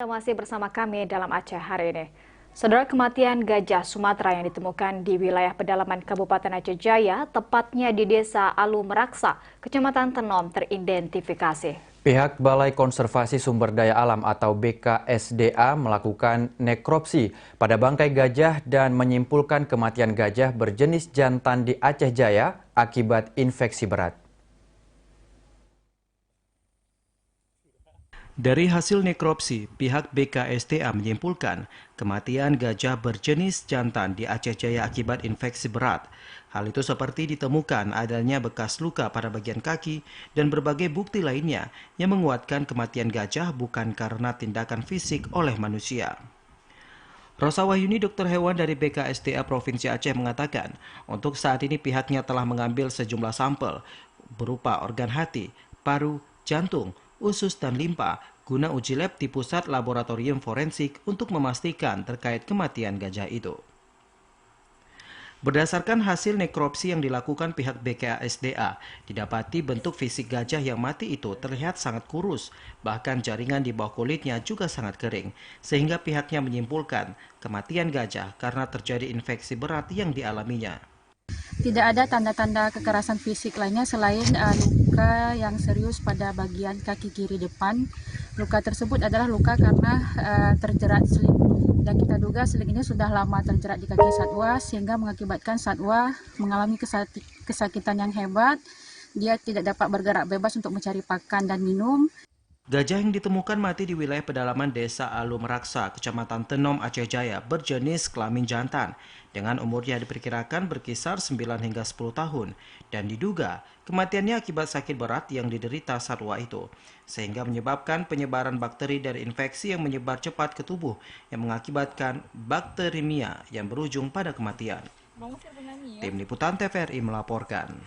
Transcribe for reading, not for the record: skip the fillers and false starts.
Anda masih bersama kami dalam Aceh hari ini. Saudara, kematian gajah Sumatera yang ditemukan di wilayah pedalaman Kabupaten Aceh Jaya, tepatnya di Desa Alu Meraksa, Kecamatan Tenom, teridentifikasi. Pihak Balai Konservasi Sumber Daya Alam atau BKSDA melakukan nekropsi pada bangkai gajah dan menyimpulkan kematian gajah berjenis jantan di Aceh Jaya akibat infeksi berat. Dari hasil nekropsi, pihak BKSDA menyimpulkan kematian gajah berjenis jantan di Aceh Jaya akibat infeksi berat. Hal itu seperti ditemukan adanya bekas luka pada bagian kaki dan berbagai bukti lainnya yang menguatkan kematian gajah bukan karena tindakan fisik oleh manusia. Rosa Wahyuni, dokter hewan dari BKSDA Provinsi Aceh mengatakan, untuk saat ini pihaknya telah mengambil sejumlah sampel berupa organ hati, paru, jantung, usus dan limpa guna uji lab di pusat laboratorium forensik untuk memastikan terkait kematian gajah itu. Berdasarkan hasil nekropsi yang dilakukan pihak BKSDA, didapati bentuk fisik gajah yang mati itu terlihat sangat kurus, bahkan jaringan di bawah kulitnya juga sangat kering, sehingga pihaknya menyimpulkan kematian gajah karena terjadi infeksi berat yang dialaminya. Tidak ada tanda-tanda kekerasan fisik lainnya selain luka yang serius pada bagian kaki kiri depan. Luka tersebut adalah luka karena terjerat seling, dan kita duga seling ini sudah lama terjerat di kaki satwa sehingga mengakibatkan satwa mengalami kesakitan yang hebat. Dia tidak dapat bergerak bebas untuk mencari pakan dan minum. Gajah yang ditemukan mati di wilayah pedalaman Desa Alu Meraksa, Kecamatan Tenom, Aceh Jaya, berjenis kelamin jantan, dengan umurnya diperkirakan berkisar 9 hingga 10 tahun, dan diduga kematiannya akibat sakit berat yang diderita satwa itu, sehingga menyebabkan penyebaran bakteri dari infeksi yang menyebar cepat ke tubuh, yang mengakibatkan bakteremia yang berujung pada kematian. Tim Liputan TVRI melaporkan.